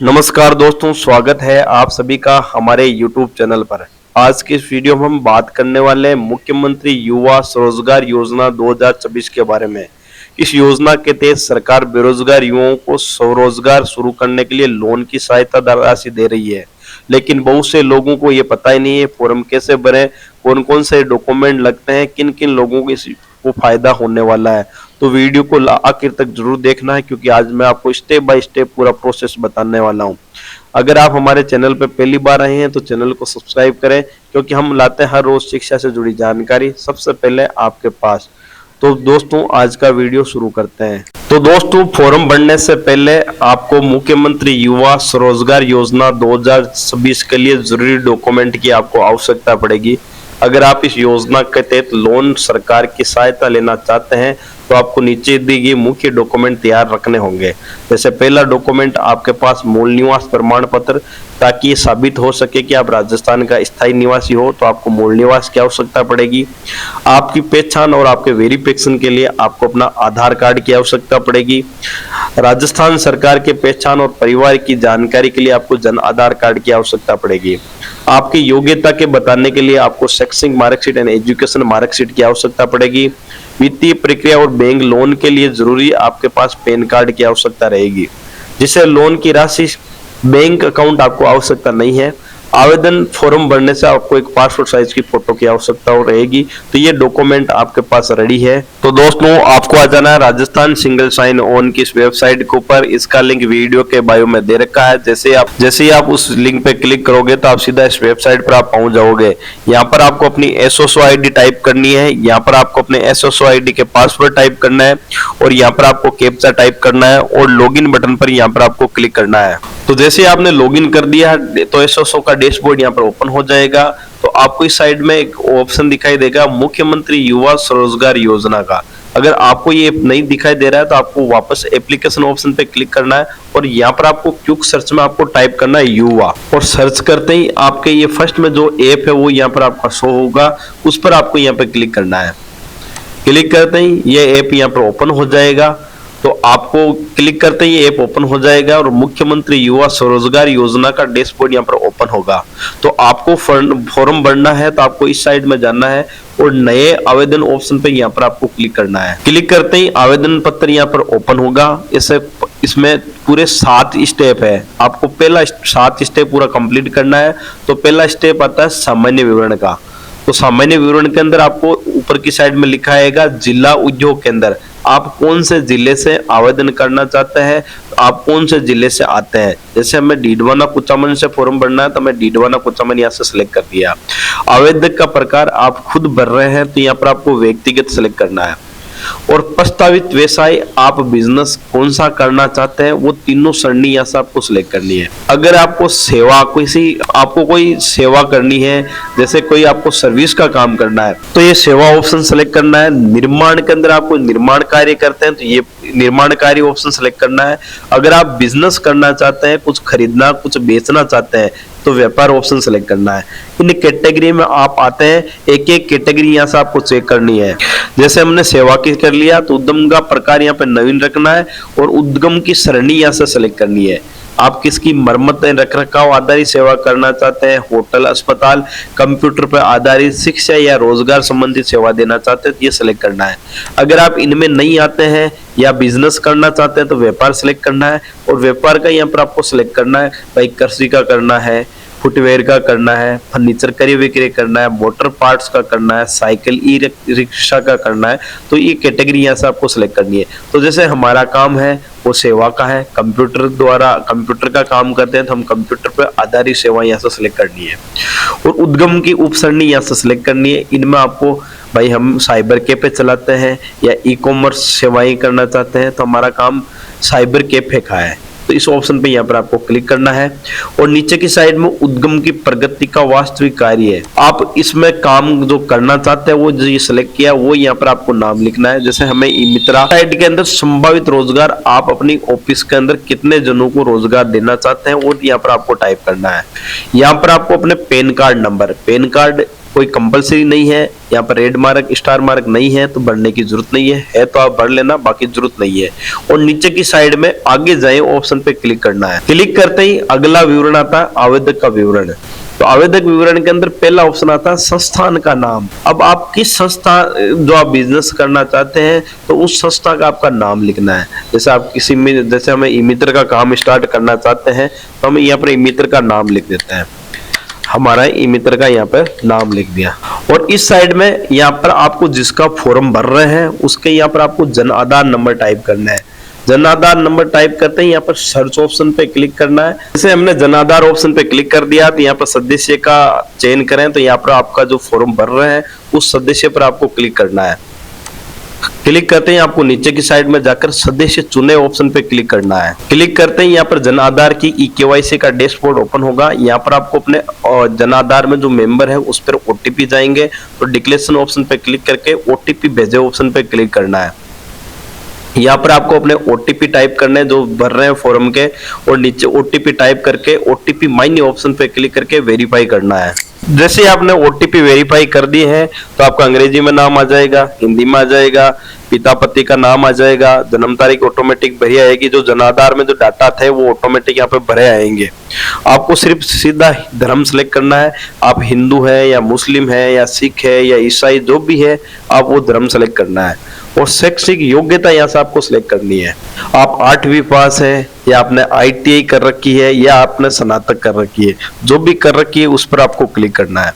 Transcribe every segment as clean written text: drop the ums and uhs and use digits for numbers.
नमस्कार दोस्तों, स्वागत है आप सभी का हमारे YouTube चैनल पर। आज की इस वीडियो में हम बात करने वाले हैं मुख्यमंत्री युवा स्वरोजगार योजना 2024 के बारे में। इस योजना के तहत सरकार बेरोजगार युवाओं को स्वरोजगार शुरू करने के लिए लोन की सहायता राशि दे रही है, लेकिन बहुत से लोगों को ये पता ही नहीं है फॉर्म कैसे भरें, कौन कौन से डॉक्यूमेंट लगते हैं, किन किन लोगों को इसको फायदा होने वाला है। तो वीडियो को आखिर तक जरूर देखना है, क्योंकि आज मैं आपको स्टेप बाय स्टेप पूरा प्रोसेस बताने वाला हूं। अगर आप हमारे चैनल पर पहली बार आए हैं तो चैनल को सब्सक्राइब करें, क्योंकि हम लाते हैं हर रोज शिक्षा से जुड़ी जानकारी सबसे पहले आपके पास। तो दोस्तों, आज का वीडियो शुरू करते हैं। तो दोस्तों, फॉर्म भरने से पहले आपको मुख्यमंत्री युवा स्वरोजगार योजना 2026 के लिए जरूरी डॉक्यूमेंट की आपको आवश्यकता पड़ेगी। अगर आप इस योजना के तहत लोन सरकार की सहायता लेना चाहते हैं तो आपको नीचे दी गई मुख्य डॉक्यूमेंट तैयार रखने होंगे। जैसे पहला डॉक्यूमेंट आपके पास मूल निवास प्रमाण पत्र, ताकि ये साबित हो सके कि आप राजस्थान का स्थायी निवासी हो तो आपको मूल निवास की आवश्यकता पड़ेगी। आपकी पहचान और आपके वेरिफिकेशन के लिए आपको अपना आधार कार्ड की आवश्यकता पड़ेगी। राजस्थान सरकार के पहचान और परिवार की जानकारी के लिए आपको जन आधार कार्ड की आवश्यकता पड़ेगी। आपकी योग्यता के बताने के लिए आपको शैक्षणिक मार्कशीट एंड एजुकेशन मार्कशीट की आवश्यकता पड़ेगी। वित्तीय प्रक्रिया और बैंक लोन के लिए जरूरी आपके पास पैन कार्ड की आवश्यकता रहेगी। जिसे लोन की राशि बैंक अकाउंट आपको आवश्यकता नहीं है। आवेदन फॉर्म भरने से आपको एक पासपोर्ट साइज की फोटो की आवश्यकता रहेगी। तो ये डॉक्यूमेंट आपके पास रेडी है। तो दोस्तों, आपको आ जाना है राजस्थान सिंगल साइन ऑन की इस वेबसाइट के ऊपर। इसका लिंक वीडियो के बायो में दे रखा है। जैसे ही आप उस लिंक पे क्लिक करोगे तो आप सीधा इस वेबसाइट पर आप पहुंच जाओगे। यहाँ पर आपको अपनी एसओसो आईडी टाइप करनी है। यहाँ पर आपको अपने एसओसो आईडी के पासवर्ड टाइप करना है और यहाँ पर आपको कैप्चा टाइप करना है और लॉगिन बटन पर यहाँ पर आपको क्लिक करना है। तो जैसे ही आपने लॉगिन कर दिया तो एसओसो का डैशबोर्ड यहाँ पर ओपन हो जाएगा। तो आपको इस साइड में एक ऑप्शन दिखाई देगा मुख्यमंत्री युवा स्वरोजगार योजना का। अगर आपको ये नहीं दिखाई दे रहा है तो आपको वापस एप्लीकेशन ऑप्शन पे क्लिक करना है और यहाँ पर आपको क्विक सर्च में आपको टाइप करना है युवा, और सर्च करते ही आपके ये फर्स्ट में जो ऐप है वो यहाँ पर आपका शो होगा, उस पर आपको यहाँ पे क्लिक करना है। क्लिक करते ही ये ऐप यहाँ पर ओपन हो जाएगा। तो आपको क्लिक करते ही ऐप ओपन हो जाएगा और मुख्यमंत्री युवा स्वरोजगार योजना का डैशबोर्ड यहाँ पर ओपन होगा। तो आपको फॉर्म भरना है तो आपको इस साइड में जाना है और नए आवेदन ऑप्शन पे यहाँ पर आपको क्लिक करना है। क्लिक करते ही आवेदन पत्र यहाँ पर ओपन होगा। इसमें पूरे 7 स्टेप है। आपको पहला 7 स्टेप पूरा कंप्लीट करना है। तो पहला स्टेप आता है सामान्य विवरण का। तो सामान्य विवरण के अंदर आपको ऊपर की साइड में लिखा आएगा जिला उद्योग केंद्र। आप कौन से जिले से आवेदन करना चाहते हैं, आप कौन से जिले से आते हैं। जैसे हमें डीडवाना कुचामन से फॉर्म भरना है तो मैं डीडवाना कुचामन यहाँ से सिलेक्ट कर दिया। आवेदक का प्रकार आप खुद भर रहे हैं तो यहाँ पर आपको व्यक्तिगत सिलेक्ट करना है। और प्रस्तावित व्यवसाय आप बिजनेस कौन सा करना चाहते हैं वो तीनों सरणी यहाँ से आपको सिलेक्ट करनी है। अगर आपको आपको कोई सेवा करनी है, जैसे कोई आपको सर्विस का काम करना है तो ये सेवा ऑप्शन सेलेक्ट करना है। निर्माण के अंदर आप कोई निर्माण कार्य करते हैं तो ये निर्माण कार्य ऑप्शन सेलेक्ट करना है। अगर आप बिजनेस करना चाहते हैं, कुछ खरीदना कुछ बेचना चाहते हैं तो व्यापार ऑप्शन सेलेक्ट करना है। इन कैटेगरी में आप आते हैं, एक एक कैटेगरी यहाँ से आपको चेक करनी है। जैसे हमने सेवा की कर लिया तो उद्यम का प्रकार यहाँ पे नवीन रखना है और उद्यम की सरणी यहाँ से सेलेक्ट करनी है। आप किसकी मरम्मत रख रखाव आधारित सेवा करना चाहते हैं, होटल अस्पताल कंप्यूटर पर आधारित शिक्षा या रोजगार संबंधित सेवा देना चाहते हैं तो ये सिलेक्ट करना है। अगर आप इनमें नहीं आते हैं या बिजनेस करना चाहते हैं तो व्यापार सिलेक्ट करना है। और व्यापार का यहाँ पर आपको सिलेक्ट करना है, भाई कृषि का करना है, फुटवेयर का करना है, फर्नीचर क्रय विक्रय करना है, मोटर पार्ट्स का करना है, साइकिल ई रिक्शा का करना है। तो ये कैटेगरी यहाँ से आपको सिलेक्ट करनी है। तो जैसे हमारा काम है वो सेवा का है, कंप्यूटर का काम करते हैं तो हम कंप्यूटर पर आधारित सेवा यहाँ से सिलेक्ट करनी है। और उद्यम की उपसरणी यहाँ से सिलेक्ट करनी है। इनमें आपको भाई हम साइबर कैफे चलाते हैं या ई कॉमर्स सेवाएं करना चाहते हैं तो हमारा काम साइबर कैफे का है, तो इस ऑप्शन पे यहाँ पर आपको क्लिक करना है। और नीचे की साइड में उद्यम की प्रगति का वास्तविक कार्य है। आप इसमें काम जो करना चाहते हैं वो जो ये सिलेक्ट किया वो यहाँ पर आपको नाम लिखना है। जैसे हमें ई मित्रा साइट के अंदर संभावित रोजगार, आप अपनी ऑफिस के अंदर कितने जनों को रोजगार देना चाहते हैं वो यहाँ पर आपको टाइप करना है। यहाँ पर आपको अपने pan card number, pan card कोई कंपलसरी नहीं है, यहाँ पर रेड मार्क स्टार मार्क नहीं है तो भरने की जरूरत नहीं है तो आप भर लेना, बाकी जरूरत नहीं है। और नीचे की साइड में आगे जाए ऑप्शन पे क्लिक करना है। क्लिक करते ही अगला विवरण आता है आवेदक का विवरण। तो आवेदक विवरण के अंदर पहला ऑप्शन आता है संस्थान का नाम। अब आप किस संस्था जो आप बिजनेस करना चाहते हैं तो उस संस्था का आपका नाम लिखना है। जैसे आप किसी में, जैसे हमें ई मित्र का काम स्टार्ट करना चाहते हैं तो हम यहाँ पर ई मित्र का नाम लिख देते हैं। हमारा ई मित्र का यहाँ पर नाम लिख दिया। और इस साइड में यहाँ पर आपको जिसका फॉर्म भर रहे हैं उसके यहाँ पर आपको जन आधार नंबर टाइप करना है। जन आधार नंबर टाइप करते हैं यहाँ पर सर्च ऑप्शन पे क्लिक करना है। जैसे हमने जन आधार ऑप्शन पे क्लिक कर दिया तो यहाँ पर सदस्य का चयन करें तो यहाँ पर आपका जो फॉर्म भर रहे हैं उस सदस्य पर आपको क्लिक करना है। क्लिक करते हैं आपको नीचे की साइड में जाकर सदस्य चुने ऑप्शन पे क्लिक करना है। क्लिक करते हैं यहाँ पर जन आधार की ई-केवाईसी का डैशबोर्ड ओपन होगा। यहाँ पर आपको अपने जन आधार में जो मेंबर है उस पर ओटीपी जाएंगे तो डिक्लेरेशन ऑप्शन पे क्लिक करके ओटीपी भेजे ऑप्शन पे क्लिक करना है। यहाँ पर आपको अपने ओटीपी टाइप करने जो भर रहे हैं फॉर्म के, और नीचे ओटीपी टाइप करके ओटीपी माइने ऑप्शन पे क्लिक करके वेरीफाई करना है। जैसे आपने ओटीपी वेरीफाई कर दिए हैं तो आपका अंग्रेजी में नाम आ जाएगा, हिंदी में आ जाएगा, पिता पति का नाम आ जाएगा, जन्म तारीख ऑटोमेटिक भरी आएगी। जो जन आधार में जो डाटा थे वो ऑटोमेटिक यहाँ पे भरे आएंगे। आपको सिर्फ सीधा धर्म सेलेक्ट करना है, आप हिंदू है या मुस्लिम है या सिख है या ईसाई जो भी है आप वो धर्म सेलेक्ट करना है। और शैक्षिक योग्यता यहाँ से आपको सिलेक्ट करनी है। आप 8वीं पास है या आपने ITI कर रखी है या आपने स्नातक कर रखी है, जो भी कर रखी है उस पर आपको क्लिक करना है।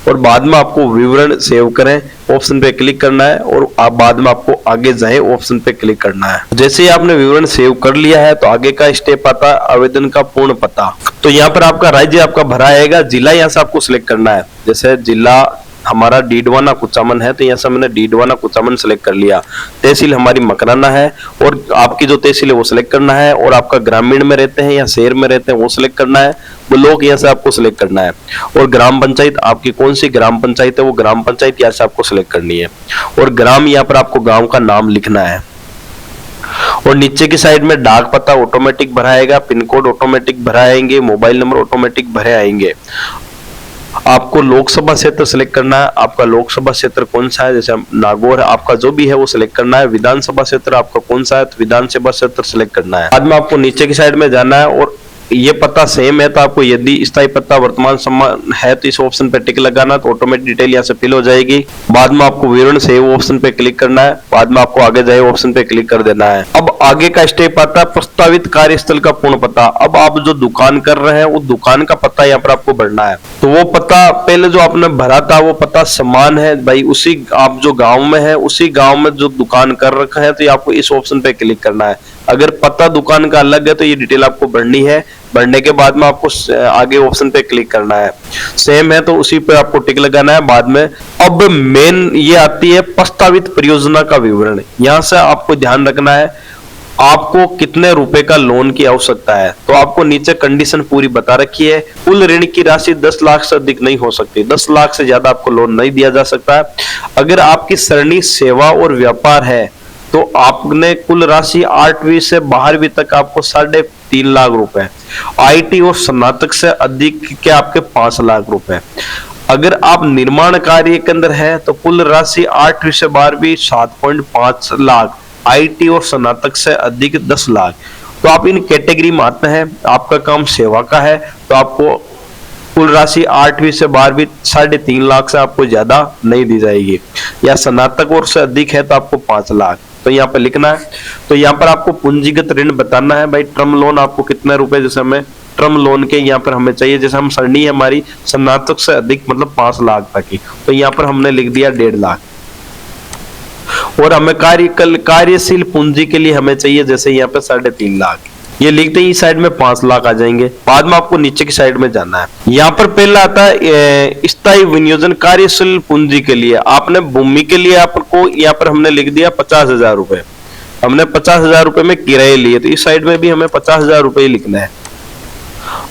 और बाद में आपको विवरण सेव करें ऑप्शन पे क्लिक करना है और आप बाद में आपको आगे जाए ऑप्शन पे क्लिक करना है। जैसे ही आपने विवरण सेव कर लिया है तो आगे का स्टेप आता है आवेदन का पूर्ण पता। तो यहाँ पर आपका राज्य आपका भरा आएगा, जिला यहाँ से आपको सिलेक्ट करना है। जैसे जिला हमारा डीडवाना कुचामन है तो यहाँ से मैंने डीडवाना कुचामन सेलेक्ट कर लिया। तहसील हमारी मकराना है और आपकी जो तहसील है वो सिलेक्ट करना है। और आपका ग्रामीण में रहते हैं या शहर में रहते हैं वो सिलेक्ट करना है। ब्लॉक यहाँ से आपको सिलेक्ट करना है। और ग्राम पंचायत आपकी कौन सी ग्राम पंचायत है वो ग्राम पंचायत यहाँ से आपको सिलेक्ट करनी है। और ग्राम यहाँ पर आपको गाँव का नाम लिखना है। और नीचे की साइड में डाक पता ऑटोमेटिक भराएगा, पिन कोड ऑटोमेटिक भराएंगे, मोबाइल नंबर ऑटोमेटिक भरे आएंगे। आपको लोकसभा क्षेत्र सिलेक्ट करना है, आपका लोकसभा क्षेत्र कौन सा है, जैसे नागौर आपका जो भी है वो सिलेक्ट करना है। विधानसभा क्षेत्र आपका कौन सा है तो विधानसभा क्षेत्र सिलेक्ट करना है। बाद में आपको नीचे की साइड में जाना है और ये पता सेम है तो आपको यदि स्थायी पता वर्तमान समान है तो इस ऑप्शन पे टिक लगाना तो ऑटोमेटिक डिटेल यहाँ से फिल हो जाएगी। बाद में आपको विवरण सेव ऑप्शन पे क्लिक करना है। बाद में आपको आगे जाए ऑप्शन पे क्लिक कर देना है। अब आगे का स्टेप आता है प्रस्तावित कार्यस्थल का पूर्ण पता। अब आप जो दुकान कर रहे हैं वो दुकान का पता यहाँ पर आपको भरना है। तो वो पता पहले जो आपने भरा था वो पता समान है भाई, उसी आप जो गाँव में है उसी गाँव में जो दुकान कर रखा है तो आपको इस ऑप्शन पे क्लिक करना है। अगर पता दुकान का अलग है तो ये डिटेल आपको भरनी है। भरने के बाद में आपको आगे ऑप्शन पे क्लिक करना है। सेम है तो उसी पे आपको टिक लगाना है। बाद में अब मेन ये आती है प्रस्तावित परियोजना का विवरण। यहाँ से आपको ध्यान रखना है आपको कितने रुपए का लोन की आवश्यकता है। तो आपको नीचे कंडीशन पूरी बता रखी है। कुल ऋण की राशि 10 लाख से अधिक नहीं हो सकती, 10 लाख से ज्यादा आपको लोन नहीं दिया जा सकता है। अगर आपकी सरणी सेवा और व्यापार है तो आपने कुल राशि 8वीं से 12वीं तक आपको 3.5 लाख रुपए, IT और स्नातक से अधिक के आपके 5 लाख रुपए। अगर आप निर्माण कार्य के अंदर है तो कुल राशि 8वीं से 12वीं 7.5 लाख, IT और स्नातक से अधिक 10 लाख। तो आप इन कैटेगरी में आते हैं। आपका काम सेवा का है तो आपको कुल राशि 8वीं से 12वीं 3.5 लाख से आपको ज्यादा नहीं दी जाएगी। या स्नातक और से अधिक है तो आपको 5 लाख। तो यहाँ पर लिखना है। तो यहाँ पर आपको पूंजीगत ऋण बताना है भाई, टर्म लोन आपको कितने रुपए, जैसे हमें टर्म लोन के यहाँ पर हमें चाहिए, जैसे हम सरणी है हमारी स्नातक से अधिक मतलब 5 लाख तक की, तो यहाँ पर हमने लिख दिया 1.5 लाख। और हमें कार्यशील पूंजी के लिए हमें चाहिए जैसे यहाँ पे 3.5 लाख। ये लिखते ही साइड में 5 लाख आ जाएंगे। बाद में आपको नीचे की साइड में जाना है। यहाँ पर पहला आता है स्थायी विनियोजन कार्यशील पूंजी के लिए। आपने भूमि के लिए आपको यहाँ पर हमने लिख दिया 50,000 रुपए। हमने 50,000 रुपए में किराए लिए तो इस साइड में भी हमें 50,000 रुपए ही लिखना है।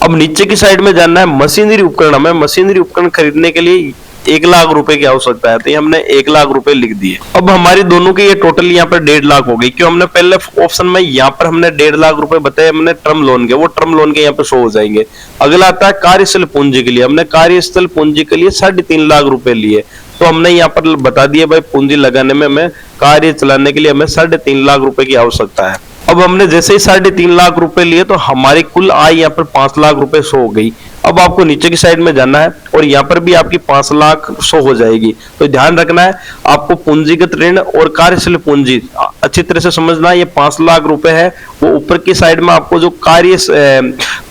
अब नीचे की साइड में जाना है मशीनरी उपकरण। हमें मशीनरी उपकरण खरीदने के लिए 1 लाख रुपए की आवश्यकता है, तो ये हमने 1 लाख रुपए लिख दिए। अब हमारी दोनों की ये टोटल यहाँ पर 1.5 लाख हो गई, क्यों हमने पहले ऑप्शन में यहाँ पर हमने 1.5 लाख रुपए बताए हमने टर्म लोन के, वो टर्म लोन के यहाँ पे शो हो जाएंगे। अगला आता है कार्यस्थल पूंजी के लिए, हमने कार्यस्थल पूंजी के लिए 3.5 लाख रुपए लिए, तो हमने यहाँ पर बता दिया भाई पूंजी लगाने में हमें कार्य चलाने के लिए हमें 3.5 लाख रुपए की आवश्यकता है। अब हमने जैसे ही 3.5 लाख रुपए लिए तो हमारी कुल आय यहाँ पर 5 लाख रुपए शो हो गई। अब आपको नीचे की साइड में जाना है और यहाँ पर भी आपकी 5 लाख शो हो जाएगी। तो ध्यान रखना है आपको पूंजीगत ऋण और कार्यशील पूंजी अच्छी तरह से समझना है। ये 5 लाख रुपए है, वो ऊपर की साइड में आपको जो कार्य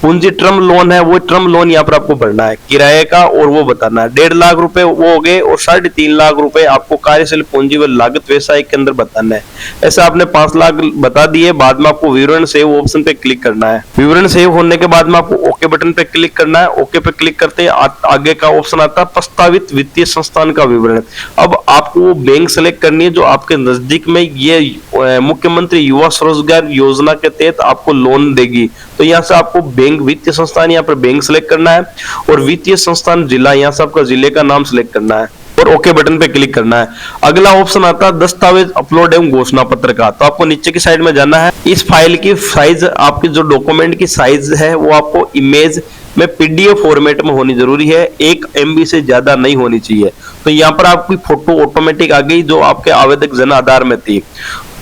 पूंजी टर्म लोन है वो टर्म लोन यहाँ पर आपको भरना है किराए का, और वो बताना है 1.5 लाख रुपए वो हो गए, और 3.5 लाख रुपए आपको कार्यशील पूंजी व लागत व्यवसाय के अंदर बताना है। ऐसा आपने 5 लाख बता दिए, बाद में आपको विवरण सेव ऑप्शन पे क्लिक करना है। विवरण सेव होने के बाद में आपको ओके बटन पे क्लिक करना है। ओके पे क्लिक करते ही आगे का ऑप्शन आता है प्रस्तावित वित्तीय संस्थान का विवरण। अब आपको वो बैंक सेलेक्ट करनी है जो आपके नजदीक में ये मुख्यमंत्री युवा स्वरोजगार योजना के तहत आपको लोन देगी। तो यहाँ से आपको बैंक वित्तीय संस्थान यहाँ पर बैंक सेलेक्ट करना है, और वित्तीय संस्थान जिला यहाँ से आपका जिले का नाम सेलेक्ट करना है और ओके बटन पे क्लिक करना है। अगला ऑप्शन आता है दस्तावेज अपलोड एवं घोषणा पत्र का। तो आपको नीचे की साइड में जाना है। इस फाइल की साइज, आपकी जो डॉक्यूमेंट की साइज है वो आपको इमेज में पीडीएफ फॉर्मेट में होनी जरूरी है, 1 MB से ज्यादा नहीं होनी चाहिए। तो यहाँ पर आपकी फोटो ऑटोमेटिक आ गई जो आपके आवेदक जन आधार में थी,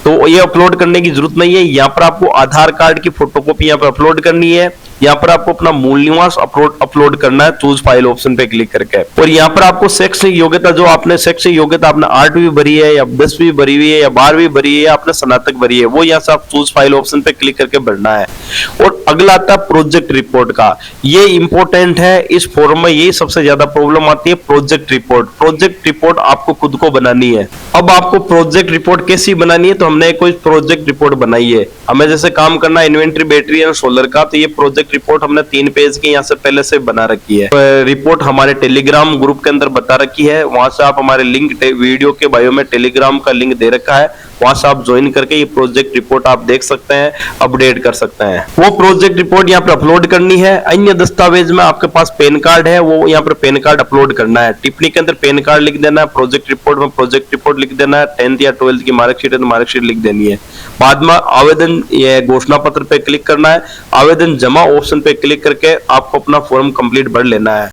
तो ये अपलोड करने की जरूरत नहीं है। यहाँ पर आपको आधार कार्ड की फोटोकॉपी यहाँ पर अपलोड करनी है। यहाँ पर आपको अपना मूल निवास अपलोड करना है चूज फाइल ऑप्शन पे क्लिक करके, और यहाँ पर आपको शैक्षणिक योग्यता जो आपने शैक्षणिक योग्यता आपने 8वीं भरी है या 10वीं भरी हुई है या 12वीं भरी है या आपने स्नातक भरी है, वो यहाँ से आप चूज फाइल ऑप्शन पे क्लिक करके भरना है। और अगला आता है प्रोजेक्ट रिपोर्ट का। ये इंपॉर्टेंट है, इस फॉर्म में यही सबसे ज्यादा प्रॉब्लम आती है, प्रोजेक्ट रिपोर्ट। प्रोजेक्ट रिपोर्ट आपको खुद को बनानी है। अब आपको प्रोजेक्ट रिपोर्ट कैसी बनानी है, तो हमने कोई प्रोजेक्ट रिपोर्ट बनाई है। हमें जैसे काम करना है इन्वेंट्री बैटरी एंड सोलर का, तो ये प्रोजेक्ट रिपोर्ट हमने 3 पेज की यहाँ से पहले से बना रखी है। रिपोर्ट हमारे टेलीग्राम ग्रुप के अंदर बता रखी है, वहां से आप हमारे लिंक वीडियो के बायो में टेलीग्राम का लिंक दे रखा है, वहां से आप ज्वाइन करके ये प्रोजेक्ट रिपोर्ट आप देख सकते हैं, अपडेट कर सकते हैं। वो प्रोजेक्ट रिपोर्ट यहाँ पर अपलोड करनी है। अन्य दस्तावेज में आपके पास पैन कार्ड है, वो यहाँ पर पैन कार्ड अपलोड करना है। टिप्पणी के अंदर पैन कार्ड लिख देना है, प्रोजेक्ट रिपोर्ट में प्रोजेक्ट रिपोर्ट लिख देना है, 10th या 12th की मार्कशीट है तो मार्कशीट लिख देनी है। बाद में आवेदन घोषणा पत्र पे क्लिक करना है, आवेदन जमा ऑप्शन पे क्लिक करके आपको अपना फॉर्म कंप्लीट भर लेना है।